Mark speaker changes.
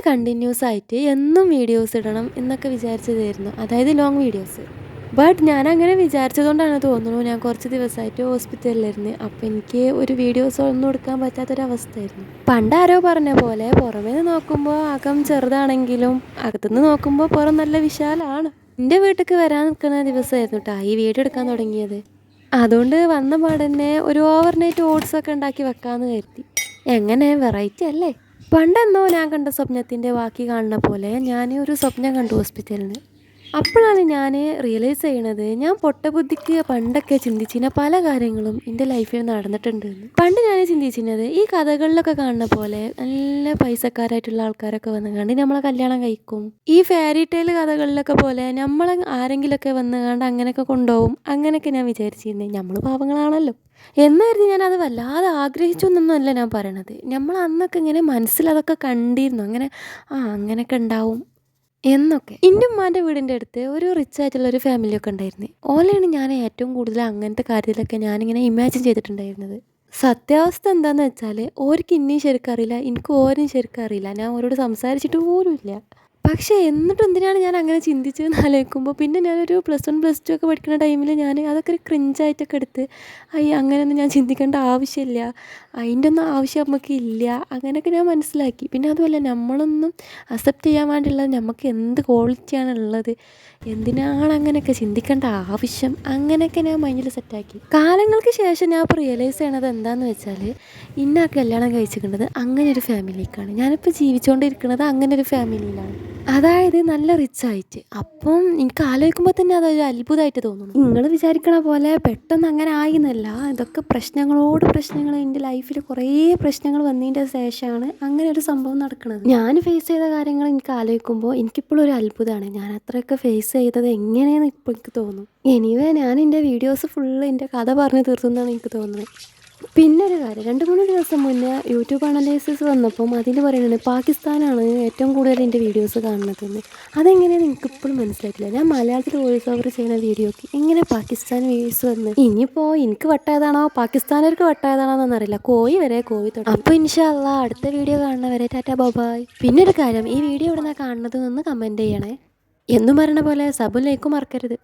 Speaker 1: Continuous ആയിട്ട് എന്നും videos ഇടണം എന്നൊക്കെ വിചാരിച്ചതായിരുന്നു, അതായത് ലോങ് വീഡിയോസ്. ബട്ട് ഞാനങ്ങനെ വിചാരിച്ചതുകൊണ്ടാണ് തോന്നുന്നു ഞാൻ കുറച്ച് ദിവസമായിട്ട് ഹോസ്പിറ്റലിലായിരുന്നു. അപ്പോൾ എനിക്ക് ഒരു വീഡിയോസ് ഒന്നും എടുക്കാൻ പറ്റാത്തൊരവസ്ഥയായിരുന്നു. പണ്ടാരോ പറഞ്ഞ പോലെ പുറമേ നിന്ന് നോക്കുമ്പോൾ അകം ചെറുതാണെങ്കിലും അകത്തുനിന്ന് നോക്കുമ്പോൾ പുറം നല്ല വിശാലമാണ്. എൻ്റെ വീട്ടിലേക്ക് വരാൻ നിൽക്കുന്ന ദിവസമായിരുന്നു കേട്ടോ ഈ വീഡിയോ എടുക്കാൻ തുടങ്ങിയത്. അതുകൊണ്ട് വന്ന പാടന്നെ ഒരു ഓവർനൈറ്റ് ഓട്സൊക്കെ ഉണ്ടാക്കി വെക്കാമെന്ന് കരുതി. എങ്ങനെ വെറൈറ്റി അല്ലേ? പണ്ടെന്നോ ഞാൻ കണ്ട സ്വപ്നത്തിൻ്റെ ബാക്കി കാണുന്ന പോലെ ഞാൻ ഒരു സ്വപ്നം കണ്ടു ഹോസ്പിറ്റലിൽ നിന്ന്. അപ്പോഴാണ് ഞാൻ റിയലൈസ് ചെയ്യണത് ഞാൻ പൊട്ടബുദ്ധിക്ക് പണ്ടൊക്കെ ചിന്തിച്ചിരുന്ന പല കാര്യങ്ങളും എൻ്റെ ലൈഫിൽ നടന്നിട്ടുണ്ട് എന്ന്. പണ്ട് ഞാൻ ചിന്തിച്ചിരുന്നത് ഈ കഥകളിലൊക്കെ കാണുന്ന പോലെ നല്ല പൈസക്കാരായിട്ടുള്ള ആൾക്കാരൊക്കെ വന്ന് കണ്ട് നമ്മളെ കല്യാണം കഴിക്കും, ഈ ഫെയറി ടെയിൽ കഥകളിലൊക്കെ പോലെ നമ്മളെ ആരെങ്കിലുമൊക്കെ വന്ന് കണ്ട് അങ്ങനെയൊക്കെ കൊണ്ടുപോകും, അങ്ങനെയൊക്കെ ഞാൻ വിചാരിച്ചിരുന്നത്. നമ്മൾ പാവങ്ങളാണല്ലോ എന്നായിരുന്നു ഞാനത് വല്ലാതെ ആഗ്രഹിച്ചു എന്നൊന്നുമല്ല ഞാൻ പറയണത്. നമ്മൾ അന്നൊക്കെ ഇങ്ങനെ മനസ്സിലതൊക്കെ കണ്ടിരുന്നു, അങ്ങനെ അങ്ങനെയൊക്കെ ഉണ്ടാവും എന്നൊക്കെ. എൻ്റെ ഉമ്മാൻ്റെ വീടിൻ്റെ അടുത്ത് ഒരു റിച്ച് ആയിട്ടുള്ള ഒരു ഫാമിലിയൊക്കെ ഉണ്ടായിരുന്നു. ഓലെയാണ് ഞാൻ ഏറ്റവും കൂടുതൽ അങ്ങനത്തെ കാര്യത്തിലൊക്കെ ഞാനിങ്ങനെ ഇമാജിൻ ചെയ്തിട്ടുണ്ടായിരുന്നത്. സത്യാവസ്ഥ എന്താണെന്ന് വെച്ചാൽ ഓർക്ക് ഇനിയും ശരിക്കും അറിയില്ല, എനിക്ക് ഓരും ശരിക്കും അറിയില്ല, ഞാൻ ഓരോട് സംസാരിച്ചിട്ട് പോലും ഇല്ല. പക്ഷേ എന്നിട്ടും എന്തിനാണ് ഞാൻ അങ്ങനെ ചിന്തിച്ചതെന്ന് ആലോചിക്കുമ്പോൾ പിന്നെ ഞാനൊരു +1 +2 ഒക്കെ പഠിക്കുന്ന ടൈമിൽ ഞാൻ അതൊക്കെ ഒരു ക്രിഞ്ചായിട്ടൊക്കെ എടുത്ത് അങ്ങനെയൊന്നും ഞാൻ ചിന്തിക്കേണ്ട ആവശ്യമില്ല, അതിൻ്റെ ഒന്നും ആവശ്യം നമുക്ക് ഇല്ല, അങ്ങനെയൊക്കെ ഞാൻ മനസ്സിലാക്കി. പിന്നെ അതുമല്ല നമ്മളൊന്നും അക്സെപ്റ്റ് ചെയ്യാൻ വേണ്ടിയുള്ളത് നമുക്ക് എന്ത് ക്വാളിറ്റിയാണ് ഉള്ളത്, എന്തിനാണ് അങ്ങനെയൊക്കെ ചിന്തിക്കേണ്ട ആവശ്യം, അങ്ങനെയൊക്കെ ഞാൻ മൈൻഡിൽ സെറ്റാക്കി. കാലങ്ങൾക്ക് ശേഷം ഞാൻ ഇപ്പോൾ റിയലൈസ് ചെയ്യണത് എന്താണെന്ന് വെച്ചാൽ ഇന്ന കല്യാണം കഴിച്ചിട്ടുള്ളത് അങ്ങനെ ഒരു ഫാമിലിക്കാണ്, ഞാനിപ്പോൾ ജീവിച്ചുകൊണ്ടിരിക്കുന്നത് അങ്ങനെ ഒരു ഫാമിലിയിലാണ്, അതായത് നല്ല റിച്ചായിട്ട്. അപ്പം എനിക്ക് ആലോചിക്കുമ്പോൾ തന്നെ അതൊരു അത്ഭുതമായിട്ട് തോന്നുന്നു. നിങ്ങൾ വിചാരിക്കണ പോലെ പെട്ടെന്ന് അങ്ങനെ ആയിന്നല്ല, ഇതൊക്കെ പ്രശ്നങ്ങളോട് പ്രശ്നങ്ങൾ, എൻ്റെ ലൈഫിൽ കുറേ പ്രശ്നങ്ങൾ വന്നതിൻ്റെ ശേഷമാണ് അങ്ങനെ ഒരു സംഭവം നടക്കുന്നത്. ഞാൻ ഫേസ് ചെയ്ത കാര്യങ്ങൾ എനിക്ക് ആലോചിക്കുമ്പോൾ എനിക്കിപ്പോഴും ഒരു അത്ഭുതമാണ്, ഞാൻ അത്രയൊക്കെ ഫേസ് ചെയ്തത് എങ്ങനെയാണെന്ന് ഇപ്പോൾ എനിക്ക് തോന്നും. എനിവേ ഞാൻ എൻ്റെ വീഡിയോസ് ഫുള്ള് എൻ്റെ കഥ പറഞ്ഞു തീർത്തുന്നാണ് എനിക്ക് തോന്നുന്നത്. പിന്നെ ഒരു കാര്യം, 2-3 ദിവസം മുന്നേ യൂട്യൂബ് അനലൈസിസ് വന്നപ്പം അതിൽ പറയുന്നത് പാകിസ്ഥാനാണ് ഏറ്റവും കൂടുതൽ എൻ്റെ വീഡിയോസ് കാണുന്നതെന്ന്. അതെങ്ങനെയാണ് എനിക്കിപ്പോഴും മനസ്സിലായിട്ടില്ല. ഞാൻ മലയാളത്തിൽ വോയിസ് ഓവർ ചെയ്യുന്ന വീഡിയോക്ക് എങ്ങനെ പാകിസ്ഥാൻ വ്യൂസ് വന്ന്, ഇനിയിപ്പോൾ എനിക്ക് വട്ടായതാണോ പാകിസ്ഥാനർക്ക് വട്ടായതാണോ എന്നറിയില്ല, കോഴി വരെ കോഴി തൊട്ട്. അപ്പോൾ ഇൻഷാ അല്ലാഹ് അടുത്ത വീഡിയോ കാണുന്നവരെ ടാറ്റാ ബൈ. പിന്നെ ഒരു കാര്യം, ഈ വീഡിയോ എവിടെ നിന്നാണ് കാണുന്നത് എന്ന് കമൻറ്റ് ചെയ്യണേ. എന്നും പറയണ പോലെ സബും ലൈക്കും മറക്കരുത്.